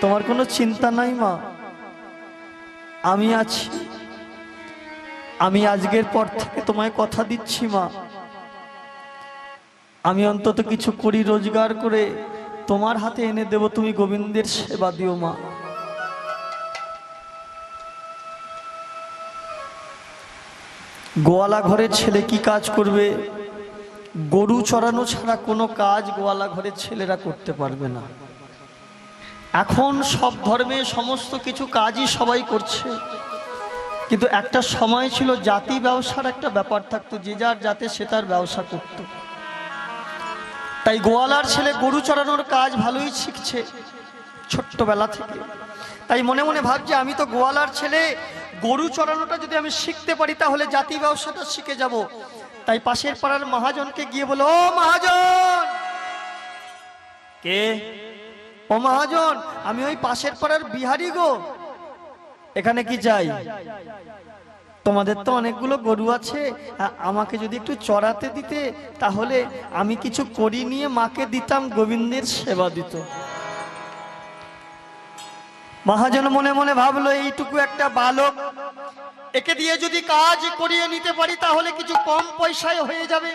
তোমার কোনো চিন্তা নাই মা, আমি আছি। আমি আজকের পর থেকে তোমায় কথা দিচ্ছি মা, আমি অন্তত কিছু করি রোজগার করে তোমার হাতে এনে দেব, তুমি গোবিন্দের সেবা দিও মা। গোয়ালা ঘরের ছেলে কি কাজ করবে? গরু চড়ানো ছাড়া কোনো কাজ গোয়ালা ঘরের ছেলেরা করতে পারবে না। এখন সব ধর্মে সমস্ত কিছু কাজই সবাই করছে, কিন্তু একটা সময় ছিল জাতি ব্যবসার একটা ব্যাপার থাকতো, যে যার জাতে সে তার ব্যবসা করত। তাই গোয়ালার ছেলে গরু চড়ানোর কাজ ভালোই শিখছে ছোট্টবেলা থেকে। তাই মনে মনে ভাবছে আমি তো গোয়ালার ছেলে, গরু চড়ানোটা যদি আমি শিখতে পারি তাহলে জাতি ব্যবসাটা শিখে যাব। তাই পাশের পাড়ার মহাজনকে গিয়ে বলো, ও মহাজন। কে? ও মহাজন, আমি ওই পাশের পাড়ার বিহারি গো, এখানে কি চাই? তোমাদের তো অনেকগুলো গরু আছে, আমাকে যদি একটু চড়াতে দিতে তাহলে আমি কিছু করি নিয়ে মাকে দিতাম, গোবিন্দের সেবা দিত। মহাজন মনে মনে ভাবলো এইটুকু একটা বালক, একে দিয়ে যদি কাজ করিয়ে নিতে পারি তাহলে কিছু কম পয়সায় হয়ে যাবে।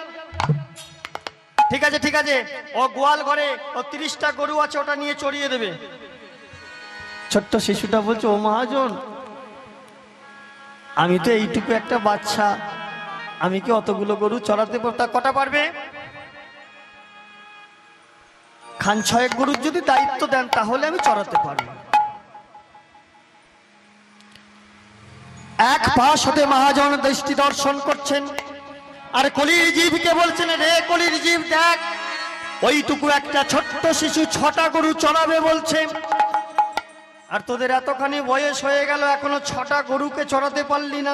ঠিক আছে ঠিক আছে, ও গোয়াল ঘরে ও 30টা গরু আছে, ওটা নিয়ে চড়িয়ে দেবে। ছোট্ট শিশুটা বলছে, ও মহাজন, আমি তো এইটুকু একটা বাচ্চা, আমি কি অতগুলো গরু চড়াতে পারবো? তা কটা পারবে? খান 6 গরুর যদি দায়িত্ব দেন তাহলে আমি চড়াতে পারবো। এক পাশ হতে মহাজন দৃষ্টি দর্শন করছেন, আর কলির জীবকে বলছেন, রে কলির জীব দেখ, ওইটুকু একটা ছোট্ট শিশু 6টা গরু চড়াবে বলছে, আর তোদের এতখানি বয়স হয়ে গেল এখনো 6টা গরুকে চড়াতে পারলি না।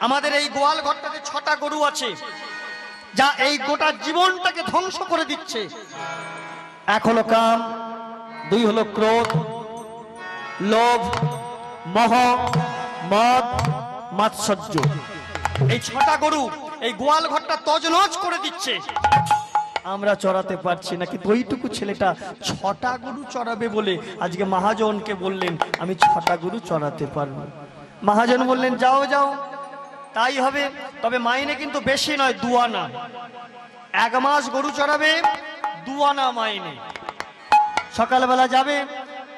আমাদের এই গোয়াল ঘরটাতে 6টা গরু আছে, যা এই গোটা জীবনটাকে ধ্বংস করে দিচ্ছে। 1 হলো কাম, 2 হলো ক্রোধ, লোভ, মোহ, মদ, মাৎসর্য। এই 6টা গরু এই গোয়াল ঘরটা তজনজ করে দিচ্ছে। আমরা চড়াতে পারছি না, কিন্তু ওইটুকু ছেলেটা 6টা গরু চড়াবে বলে আজকে মহাজনকে বললেন আমি 6টা গরু চড়াতে পারবো। মহাজন বললেন যাও যাও, তাই হবে, তবে মাইনে কিন্তু বেশি নয়, 2 আনা। 1 মাস গরু চড়াবে, 2 আনা মাইনে। সকালবেলা যাবে,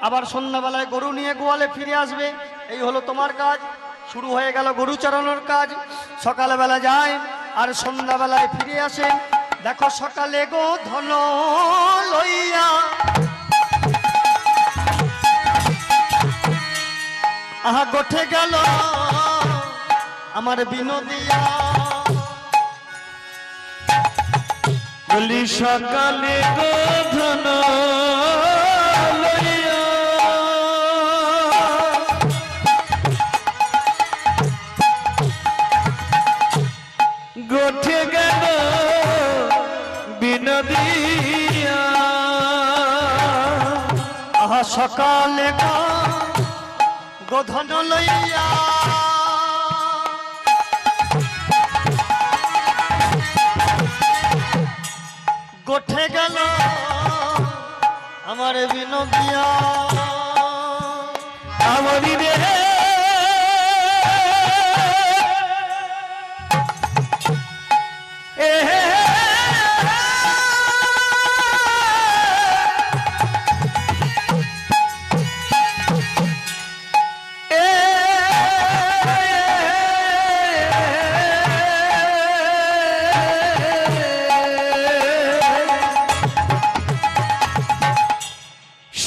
আবার সন্ধ্যাবেলায় গরু নিয়ে গোয়ালে ফিরে আসবে। এই হলো তোমার কাজ। শুরু হয়ে গেল গরু চড়ানোর কাজ। সকালবেলা যায় আর সন্ধ্যাবেলায় ফিরে আসে। দেখো সকালে গো ধন লইয়া, আহা গোঠে গেল আমার বিনোদিয়া। বলি সকালে গো ধন লইয়া, গোঠে গেল বিনোদিয়া। আহা সকালে গো ধন লইয়া, গোঠে গেল আমার বিনোদিয়া। আমারি রে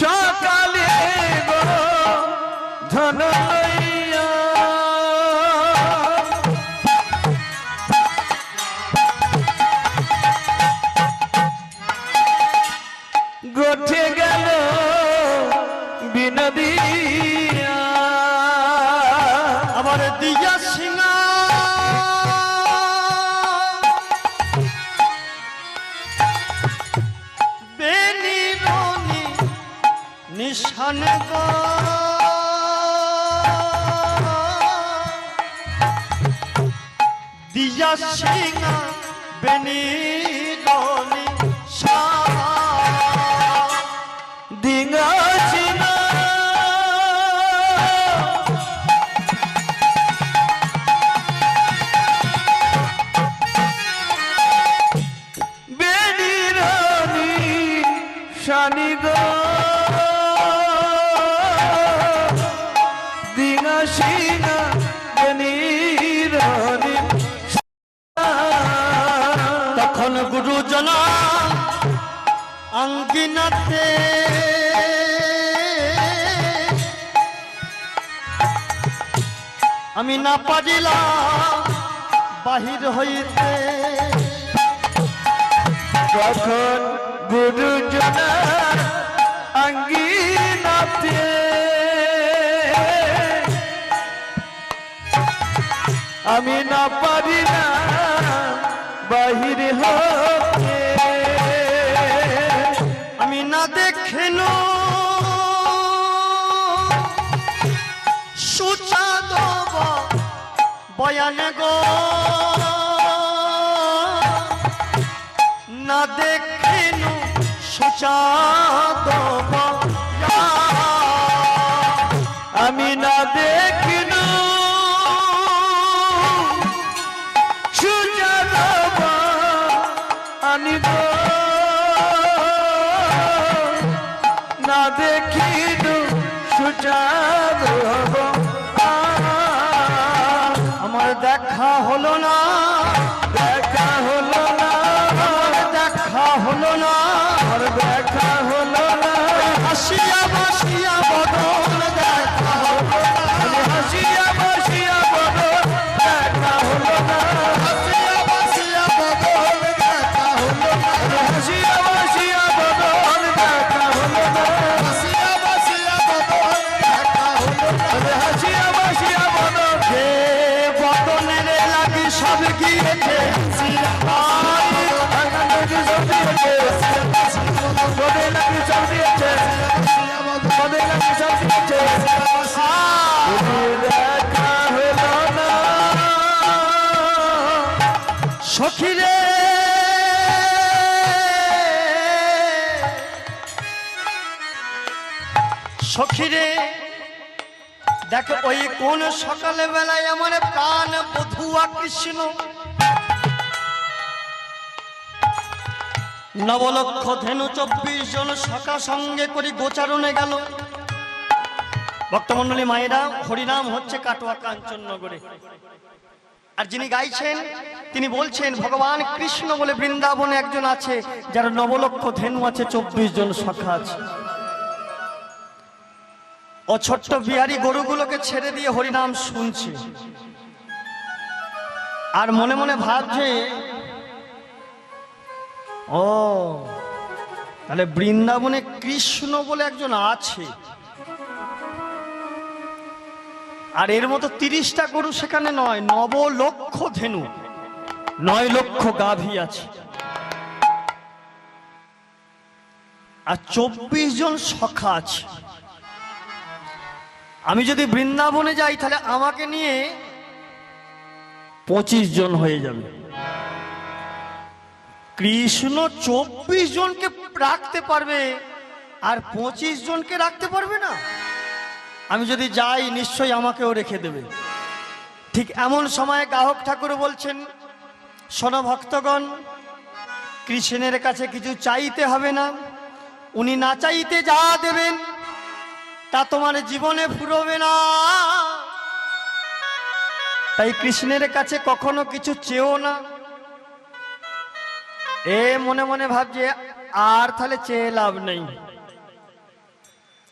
সকালে গো ধন লইয়া, গোঠে গেল বিনোদিয়া। আমার দিয়া সিংহা বেনি রনি নিশান গো, দিয়া সিংহা বেনি রনি দিঙাছি আমি না পারিলাম বাহির হইতে, তখন গুরুজনার আঙ্গিনাতে আমি না পারি না বাহির হতে, আমি না দেখিল সুচাঁদ বয়ান গো, না দেখিল সুচাঁদ আমি না দেখিল সুজাত আনিব, না দেখিল সুজাত আমার দেখা হলো না, দেখা হলো না, দেখা হলো না, আর দেখা হলো না, হাসিয়া বাসিয়া বদন দেখা হলো না, হাসিয়া বাসিয়া বদন দেখা হলো না, হাসিয়া বাসিয়া বদন দেখা হলো না, হাসিয়া বাসিয়া বদন দেখা হলো না, হাসিয়া বাসিয়া বদন দেখা হলো না, হাসিয়া বাসিয়া বদন যে বদনের লাগি সব গিয়েছে হাসিয়া সখিরে সখিরে দেখো ওই কোন সকালে বেলায় আমার প্রাণ বধুয়া কৃষ্ণ নবলক্ষ ধেনু 24 জন সখা সঙ্গে করে গোচারণে গেল। ভক্তমণ্ডলী মায়েরা, হরিনাম হচ্ছে কাটোয়া কাঞ্চননগরে। আর যিনি গাইছেন তিনি বলছেন ভগবান কৃষ্ণ বলে বৃন্দাবনে একজন আছে যার নবলক্ষ ধেনু আছে, 24 জন সখা আছে। ও ছোট্ট বিহারি গরুগুলোকে ছেড়ে দিয়ে হরিনাম শুনছে আর মনে মনে ভাবছে, ও তাহলে বৃন্দাবনে কৃষ্ণ বলে একজন আছে। আর এর মতো 30টা গরু সেখানে নয়, 9 লক্ষ ধেনু, 9 লক্ষ গাভী আছে, আর 24 জন সখা আছে। আমি যদি বৃন্দাবনে যাই তাহলে আমাকে নিয়ে 25 জন হয়ে যাবে। কৃষ্ণ 24 জনকে রাখতে পারবে আর 25 জনকে রাখতে পারবে না। আমি যদি যাই নিশ্চয়ই আমাকেও রেখে দেবে। ঠিক এমন সময় গ্রাহক ঠাকুর বলছেন, শোনো ভক্তগণ, কৃষ্ণের কাছে কিছু চাইতে হবে না, উনি না চাইতে যা দেবেন তা তোমার জীবনে ফুরবে না। তাই কৃষ্ণের কাছে কখনো কিছু চেও না। এ মনে মনে ভাবছে আর তাহলে চেয়ে লাভ নেই,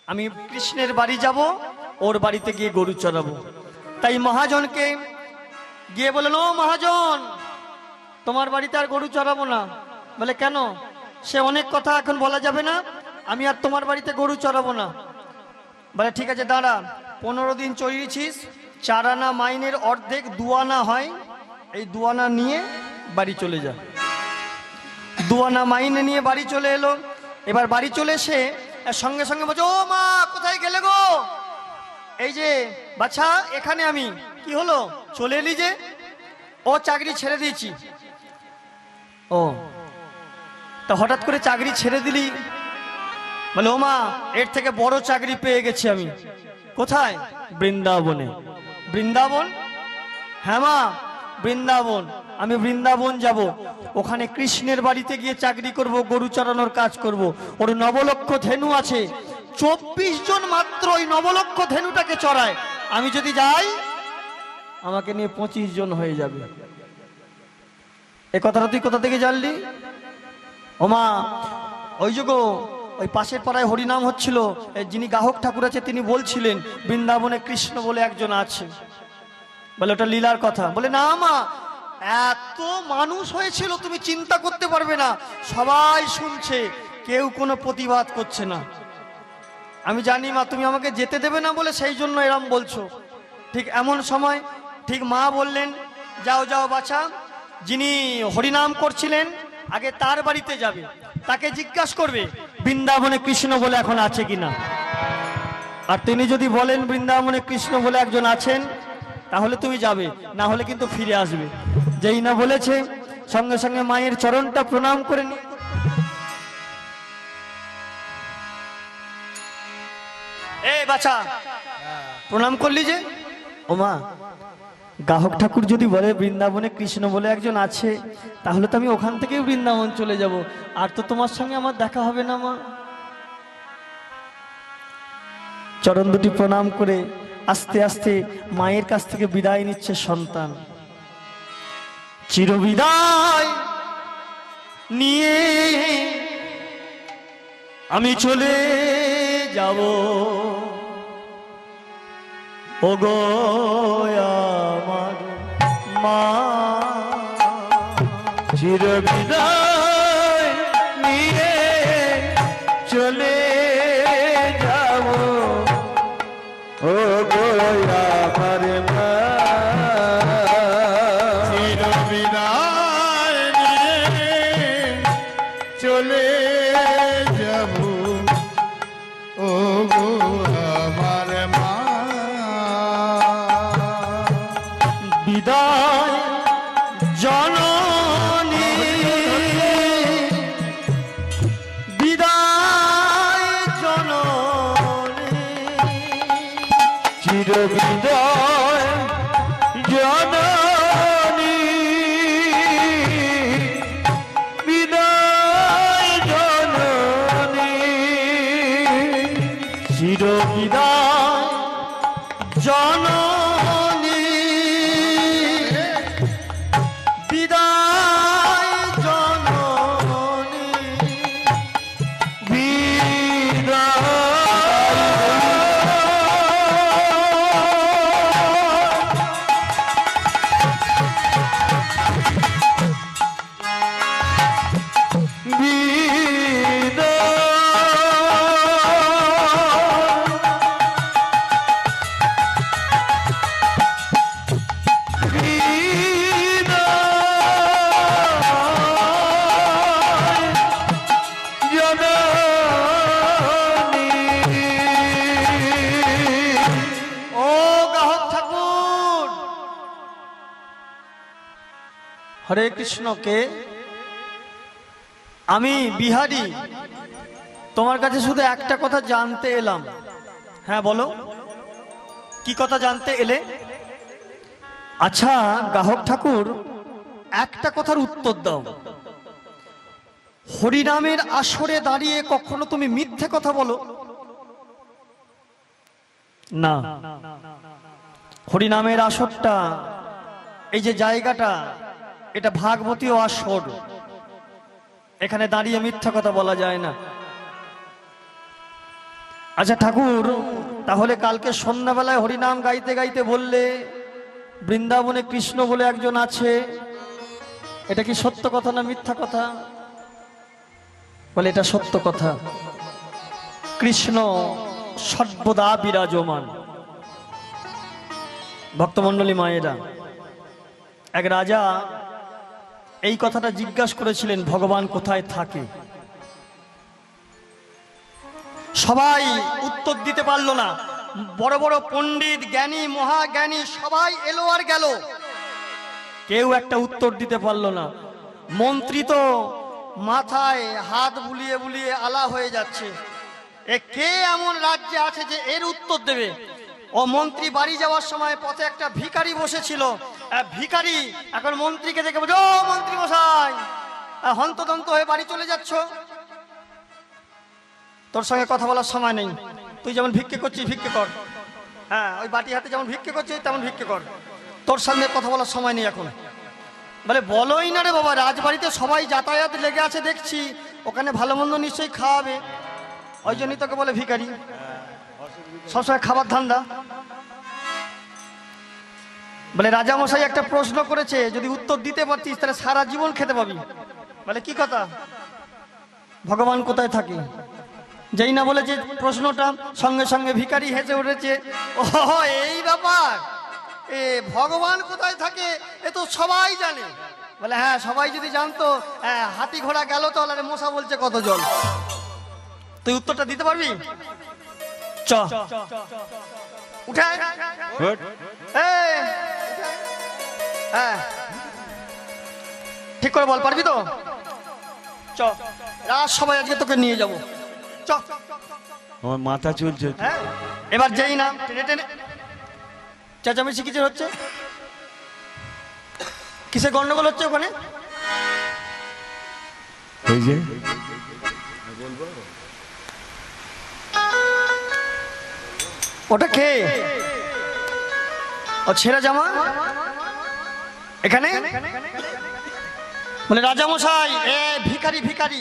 আমি কৃষ্ণের বাড়ি যাব, ওর বাড়িতে গিয়ে গরু চড়াবো। তাই মহাজনকে গিয়ে বললেন, ও মহাজন, তোমার বাড়িতে আর গরু চড়াবো না। বলে কেন? সে অনেক কথা এখন বলা যাবে না, আমি আর তোমার বাড়িতে গরু চড়াবো না। বলে ঠিক আছে দাঁড়া, 15 দিন চড়িয়েছিস, 4 আনা মাইনের অর্ধেক 2 আনা হয়, এই 2 আনা নিয়ে বাড়ি চলে যা। 2 আনা মাইনে নিয়ে বাড়ি চলে এলো। এবার বাড়ি চলে এসে সঙ্গে সঙ্গে বলছে, ও মা কোথায় গেলে গো? এই যে বাছা, এখানে আমি। কি হলো, চলে এলি যে? ও চাকরি ছেড়ে দিয়েছি। ও তা হঠাৎ করে চাকরি ছেড়ে দিলি? বলে ও মা, এর থেকে বড় চাকরি পেয়ে গেছি আমি। কোথায়? বৃন্দাবনে। বৃন্দাবন? হ্যাঁ মা, বৃন্দাবন। আমি বৃন্দাবন যাব, ওখানে কৃষ্ণের বাড়িতে গিয়ে চাকরি করব, গরু চড়ানোর কাজ করব। ওর 9 লক্ষ ধেনু আছে, 24 জন মাত্র ওই 9 লক্ষ ধেনুটাকে চড়ায়। আমি যদি যাই আমাকে নিয়ে 25 জন হয়ে যাবে। এ কথাটা তুই কোথা থেকে জানলি? ও মা, ওই যে গো, ওই পাশের পাড়ায় হরিনাম হচ্ছিল, যিনি গ্রাহক ঠাকুর আছে তিনি বলছিলেন বৃন্দাবনে কৃষ্ণ বলে একজন আছে। বলে ওটা লীলার কথা। বলে না মা, এত মানুষ হয়েছিল তুমি চিন্তা করতে পারবে না, সবাই শুনছে, কেউ কোনো প্রতিবাদ করছে না। আমি জানি মা তুমি আমাকে যেতে দেবে না বলে সেই জন্য এরম বলছো। ঠিক এমন সময় ঠিক মা বললেন, যাও যাও বাছা, যিনি হরিনাম করছিলেন আগে তার বাড়িতে যাবে, তাকে জিজ্ঞাসা করবে বৃন্দাবনে কৃষ্ণ বলে এখন আছে কিনা। আর তিনি যদি বলেন বৃন্দাবনে কৃষ্ণ বলে একজন আছেন, তাহলে তুমি যাবে, না হলে কিন্তু ফিরে আসবে। যেই না বলেছে সঙ্গে সঙ্গে মায়ের চরণটা প্রণাম করে নি। এই বাছা, প্রণাম করলি যে? ও মা, গাহক ঠাকুর যদি বলে বৃন্দাবনে কৃষ্ণ বলে একজন আছে, তাহলে তো আমি ওখান থেকেই বৃন্দাবন চলে যাব, আর তো তোমার সঙ্গে আমার দেখা হবে না মা। চরণ দুটি প্রণাম করে আস্তে আস্তে মায়ের কাছ থেকে বিদায় নিচ্ছে সন্তান। চিরবিদায় নিয়ে আমি চলে যাব, ওগো আমার মা। চিরবিদায় নিয়ে চলে যাব, ও গো আমার মা। চিরবিদায় নিয়ে চলে যাব, ও গো আমার মা। বিদায় জননী, বিদায় জননী, চিরবিদায় জননী, বিদায় জননী, চিরবিদায় জননী, বিদায় জননী, হরে কৃষ্ণকে আমি বিহারী তোমার কাছে শুধু একটা কথা জানতে এলাম। হ্যাঁ বলো, কি কথা জানতে এলে? আচ্ছা গাহক ঠাকুর, একটা কথার উত্তর দাও। হরিনামের আসরে দাঁড়িয়ে কখনো তুমি মিথ্যে কথা বলো না? হরিনামের আসরটা, এই যে জায়গাটা, এটা ভাগবতীয় আসর, এখানে দাঁড়িয়ে মিথ্যা কথা বলা যায় না। আচ্ছা ঠাকুর, তাহলে কালকে সন্ধ্যাবেলায় হরিনাম গাইতে গাইতে বললে বৃন্দাবনে কৃষ্ণ বলে একজন আছে, এটা কি সত্য কথা না মিথ্যা কথা? বলে এটা সত্য কথা। কৃষ্ণ সর্বদা বিরাজমান। ভক্তমণ্ডলী মায়েরা, এক রাজা এই কথাটা জিজ্ঞাসা করেছিলেন, ভগবান কোথায় থাকে? সবাই উত্তর দিতে পারলো না। বড় বড় পণ্ডিত, জ্ঞানী, মহাজ্ঞানী সবাই এলো আর গেল, কেউ একটা উত্তর দিতে পারলো না। মন্ত্রী তো মাথায় হাত বুলিয়ে বুলিয়ে আলা হয়ে যাচ্ছে, এ কে এমন রাজ্যে আছে যে এর উত্তর দেবে? ও মন্ত্রী বাড়ি যাওয়ার সময় পথে একটা ভিখারি বসেছিল। ভিখারি এখন মন্ত্রীকে দেখে বলছে, ও মন্ত্রী মশাই, হন্তদন্ত হয়ে বাড়ি চলে যাচ্ছ, তোর সঙ্গে কথা বলার সময় নেই, তুই যেমন ভিক্ষে করছিস ভিক্ষে কর, হ্যাঁ ওই বাটি হাতে যেমন ভিক্ষে করছিস তেমন ভিক্ষে কর, তোর সঙ্গে কথা বলার সময় নেই এখন। বলে বলোই না রে বাবা, রাজবাড়িতে সবাই যাতায়াত লেগে আছে দেখছি, ওখানে ভালো মন্দ নিশ্চয়ই খাওয়াবে, ওই জন্যই তোকে বলে ভিখারি, সবসময় খাবার ধান্দা। বলে রাজামশাই একটা প্রশ্ন করেছে, যদি উত্তর দিতে পারতিস তাহলে সারা জীবন খেতে পাবি। বলে কি কথা? ভগবান কোথায় থাকে? যেই না বলেছে প্রশ্নটা, সঙ্গে সঙ্গে ভিখারি হেসে উঠেছে। ও এই ব্যাপার, এ ভগবান কোথায় থাকে এ তো সবাই জানে। বলে হ্যাঁ, সবাই যদি জানতো, হাতি ঘোড়া গেল তো, আর মশা বলছে কত জল। তুই উত্তরটা দিতে পারবি? চ উঠে আয়। এই, হ্যাঁ ঠিক করে বল, পারবি তো? চ, রাত সবাই আজকে তোকে নিয়ে যাবো। চ। আমার মাথা চলছে। হ্যাঁ, এবার যেই না টেনে টেনে চেঁচামেচি কিসের হচ্ছে? কিসে গন্ডগোল হচ্ছে ওখানে? এই যে ওটা কে? ও ছেঁড়া জামা এখানে? মানে রাজামশাই, এ ভিখারি ভিখারি,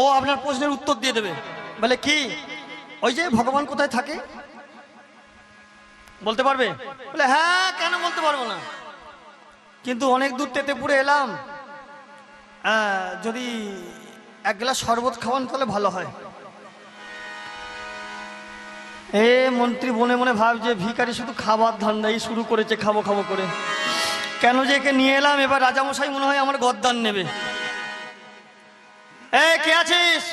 ও আপনার প্রশ্নের উত্তর দিয়ে দেবে। বলে কি? ওই যে ভগবান কোথায় থাকে বলতে পারবে? বলে হ্যাঁ, কেন বলতে পারবো না, কিন্তু অনেক দূর তেতেপুরে এলাম, যদি এক গ্লাস শরবত খাওয়ান তাহলে ভালো হয়। এ মন্ত্রী মনে মনে ভাবছে ভিখারি শুধু খাবার ধান্দাই শুরু করেছে, খাবো খাবো করে। কেন যে একে নিয়ে এলাম, এবার রাজামশাই মনে হয় আমার গদ্দান নেবে। এ কে আছিস?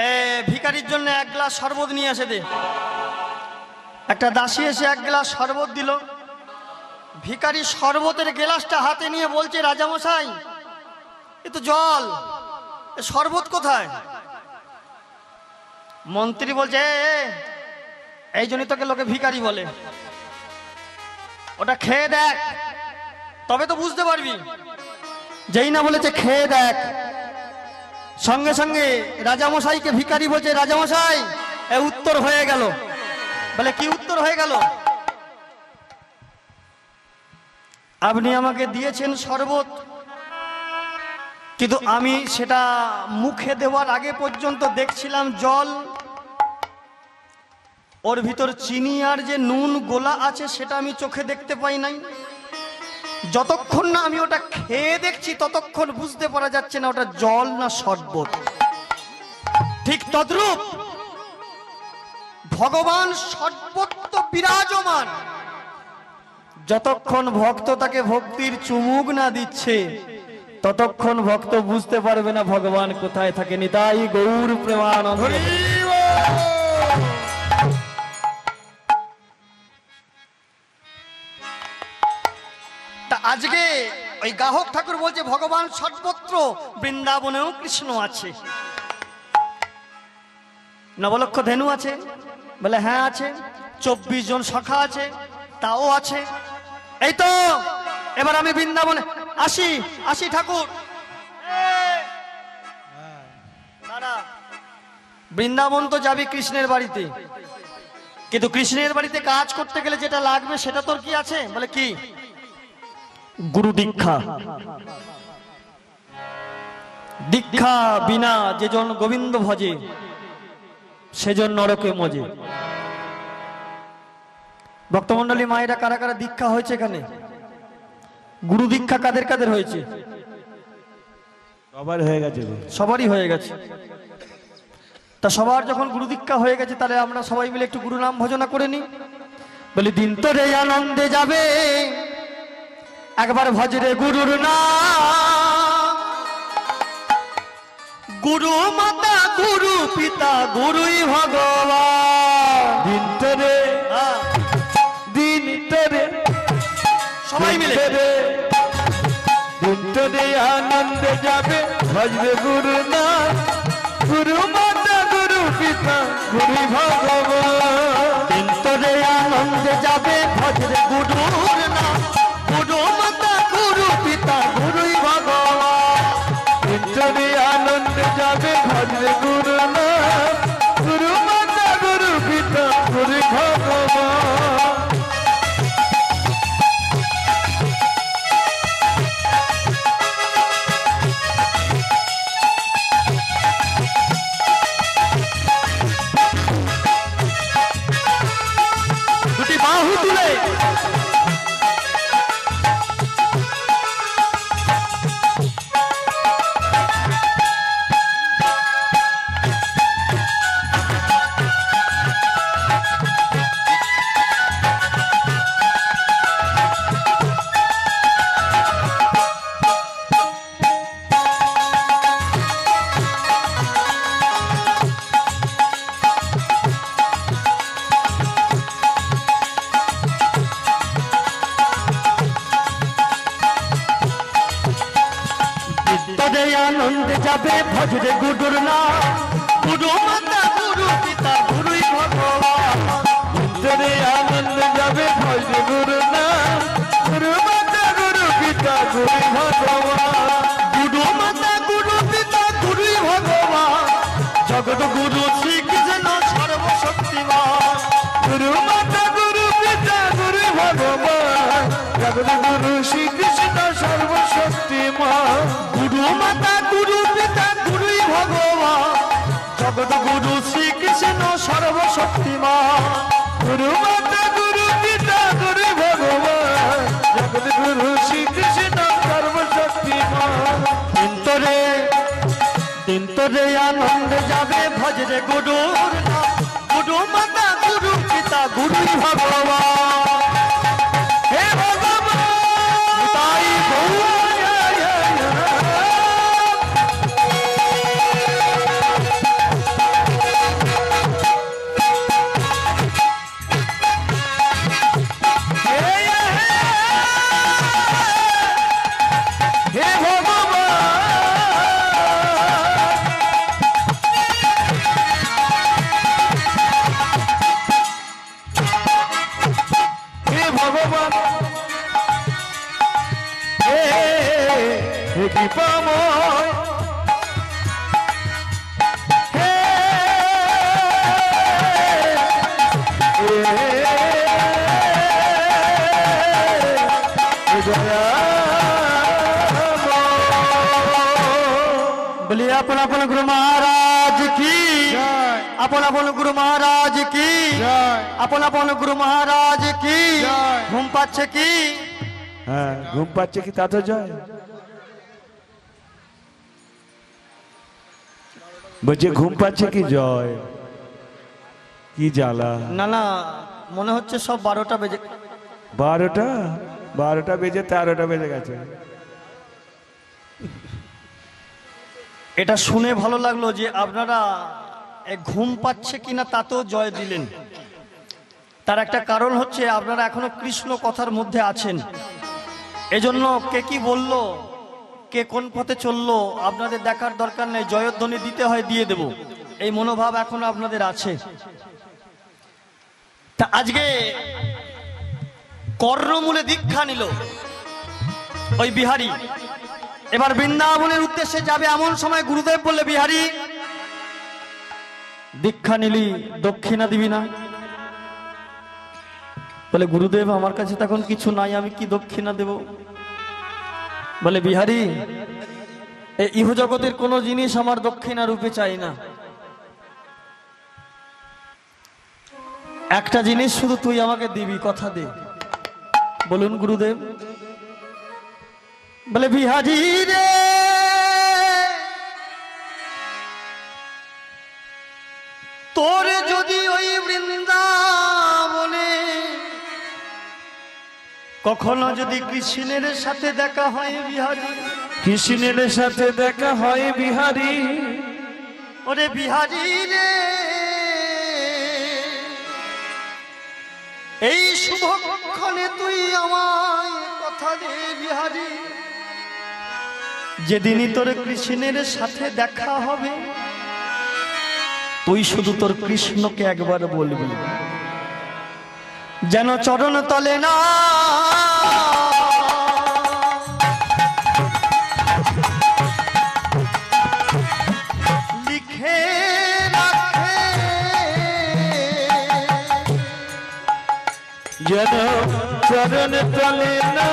এ ভিখারির জন্য এক গ্লাস শরবত নিয়ে আসে দে। একটা দাসী এসে এক গ্লাস শরবত দিল। ভিখারি শরবতের গ্লাসটা হাতে নিয়ে বলছে, রাজামশাই এ তো জল, এ শরবত কোথায়? মন্ত্রী বলছে এই জন্যই তোকে লোকে ভিখারি বলে, ওটা খেয়ে দেখ তবে তো বুঝতে পারবি। যেই না বলেছে খেয়ে দেখ, সঙ্গে সঙ্গে রাজামশাইকে ভিখারি বলছে, রাজামশাই এ উত্তর হয়ে গেল। বলে কি উত্তর হয়ে গেল? আপনি আমাকে দিয়েছেন শরবত, কিন্তু আমি সেটা মুখে দেওয়ার আগে পর্যন্ত দেখছিলাম জল, ওর ভিতর চিনি আর যে নুন গোলা আছে সেটা আমি চোখে দেখতে পাই নাই। যতক্ষণ না আমি ওটা খেয়ে দেখছি ততক্ষণ বুঝতে পারা যাচ্ছে না ওটা জল না শরবত। ঠিক তদ্রূপ ভগবান সর্বত্র বিরাজমান, যতক্ষণ ভক্ত তাকে ভক্তির চুমুক না দিচ্ছে ততক্ষণ ভক্ত বুঝতে পারবে না ভগবান কোথায় থাকে। নিতাই গৌর প্রেমানন্দ। তা আজকে ওই গাহক ঠাকুর বলছে ভগবান সর্বত্র, বৃন্দাবনেও কৃষ্ণ আছে। নবলক্ষ ধেনু আছে? বলে হ্যাঁ আছে। 24 জন সখা আছে? তাও আছে। এই তো এবার আমি বৃন্দাবনে আসি আসি ঠাকুর। বৃন্দাবন তো যাবি কৃষ্ণের বাড়িতে, কিন্তু কৃষ্ণের বাড়িতে কাজ করতে গেলে যেটা লাগবে সেটা তোর কি আছে? বলে কি? গুরু দীক্ষা। দীক্ষা বিনা যেজন গোবিন্দ ভজে সেজন নরকে মজে। ভক্তমন্ডলী মায়েরা কারা কারা দীক্ষা হয়েছে এখানে? গুরু দীক্ষা কাদের কাদের হয়েছে? সবার হয়ে গেছে। সবারই হয়ে গেছে। তা সবার যখন গুরু দীক্ষা হয়ে গেছে তাহলে আমরা সবাই মিলে একটু গুরু নাম ভজনা করে নি। বলি দিন তোরে আনন্দে যাবে একবার ভজরে গুরুর নাম। গুরু মাতা গুরু পিতা গুরুই ভগবান। দিন তোরে দিন তোরে সবাই মিলে দিন তোরে আনন্দে যাবে ভজরে গুরু নাম। গুরু মাতা গুরু পিতা গুরুই ভগবান। দিন তোরে আনন্দে যাবে ভজরে গুরুর নাম। গুরু মাতা গুরু পিতা গুরুই ভগবান। দিন তোরে আনন্দে যাবে ভজরে গুরু নাম। গুরু মাতা গুরু পিতা গুরুই ভগবান। দুটি বাহু তুলে যাবে ভজরে গুরুর নাম, গুরু মাতা গুরু পিতা গুরুই ভগবান। অন্তরে আনন্দ যাবে ভজরে গুরু নাম, গুরু মাতা গুরু পিতা গুরু ভগবান। গুরু মাতা গুরু পিতা গুরুই ভগবান, জগৎ গুরু শ্রীকৃষ্ণ সর্বশক্তিমান। গুরু মাতা গুরু পিতা গুরু ভগবান, জগৎ গুরু শ্রীকৃষ্ণ সর্বশক্তিমান। গুরু মাতা গুরু পিতা গুরুই ভগবান, জগৎ গুরু শ্রীকৃষ্ণ সর্বশক্তিমান। গুরু মাতা গুরু পিতা গুরু ভগবান, জগৎ গুরু শ্রীকৃষ্ণ সর্বশক্তিমান। তিন্তরে আনন্দে যাবে ভজরে গুরুর নাম, গুরু মাতা গুরু পিতা গুরুই ভগবান। হে ভগবান তাই হে ভগবান, হে ভগবান, হে কৃপাময়, হে বলি আপন আপন গুরু মহারাজ কি, জয়। আপন আপন গুরু মহারাজ কি, জয়। আপন আপন গুরু মহারাজ কি। জয়। ঘুম পাচ্ছে কি? হ্যাঁ, ঘুম পাচ্ছে কি তা তো জয়। বলছে ঘুম পাচ্ছে কি জয়, কি জ্বালা। না না, মনে হচ্ছে সব 12টা বেজে। 12টা বেজে 13টা বেজে গেছে। এটা শুনে ভালো লাগলো যে আপনারা ঘুম পাচ্ছে কিনা তাতেও জয় দিলেন। তার একটা কারণ হচ্ছে আপনারা এখনো কৃষ্ণ কথার মধ্যে আছেন। এজন্য কে কি বলল, কে কোন পথে চললো আপনাদের দেখার দরকার নেই, জয়ধ্বনি দিতে হয় দিয়ে দেব, এই মনোভাব এখনো আপনাদের আছে। তা আজকে কর্ণমূলে দীক্ষা নিল ওই বিহারী, এবার বৃন্দাবনের উদ্দেশ্যে যাবে। এমন সময় গুরুদেব বললে, বিহারী দীক্ষা নিলি দক্ষিণা দিবি না? বলে, গুরুদেব আমার কাছে তখন কিছু নাই, আমি কি দক্ষিণা দেব? বলে, বিহারী এই ইহজগতের কোনো জিনিস আমার দক্ষিণা রূপে চাই না, একটা জিনিস শুধু তুই আমাকে দিবি, কথা দে। বলুন গুরুদেব। বলে, বিহারী রে তোর যদি ওই বৃন্দাবনে কখনো যদি কৃষ্ণের সাথে দেখা হয় বিহারী, কৃষ্ণের সাথে দেখা হয় বিহারী, ওরে বিহারী রে এই শুভক্ষণে তুই আমায় কথা দে বিহারী, যেদিনই তোর কৃষ্ণের সাথে দেখা হবে তুই শুধু তোর কৃষ্ণকে একবার বলবি, যেন চরণ তলে না লিখে রাখে, যেন চরণ তলে না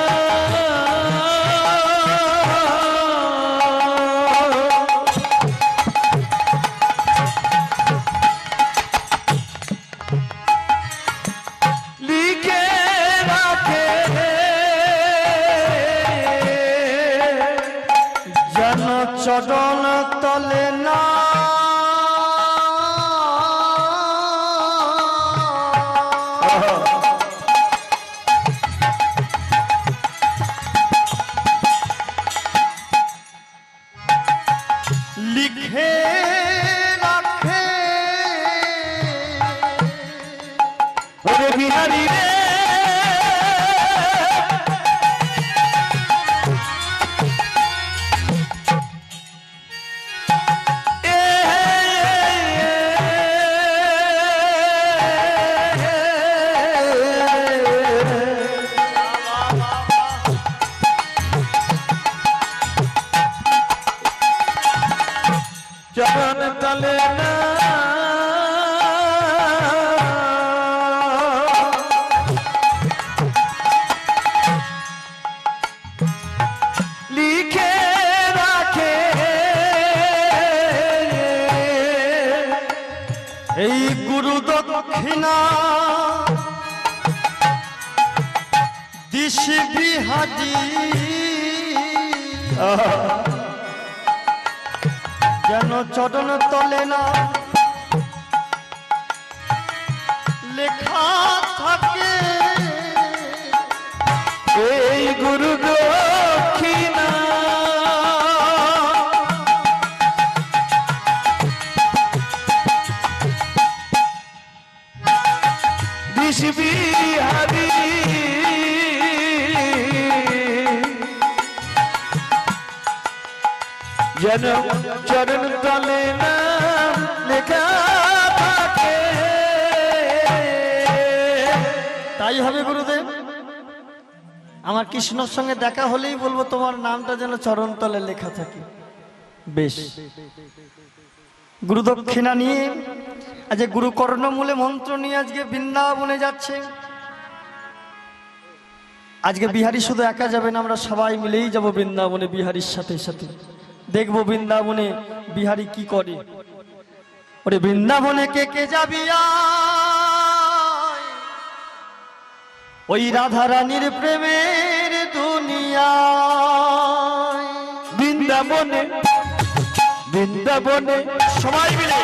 লিখে রাখে, যেন চরণ তলে না লিখে রাখে, ওরে বিহারী রে ওই গুরু দক্ষিণা দিশ বিহাজি যেন চরণ তলে না লেখা থাকে এই গুরু দক্ষিণা দিশ বিহারি যেন চরণ তলে না লেখা থাকে। তাই হবে গুরুদেব, আমার কৃষ্ণর সঙ্গে দেখা হলেই বলবো তোমার নামটা যেন চরণতলে লেখা থাকে। বেশ, গুরু দক্ষিণা নিয়ে আজ গুরু কর্ণমূলে মন্ত্র নিয়ে আজকে বৃন্দাবনে যাচ্ছে। আজকে বিহারী শুধু একা যাবে না, আমরা সবাই মিলেই যাব বৃন্দাবনে বিহারীর সাথে সাথে। দেখবো বৃন্দাবনে বিহারী কি করে। ওরে বৃন্দাবনে কে কে যাবি আয়, ওই রাধা রানীর প্রেমের দুনিয়া। বৃন্দাবনে বৃন্দাবনে সবাই মিলে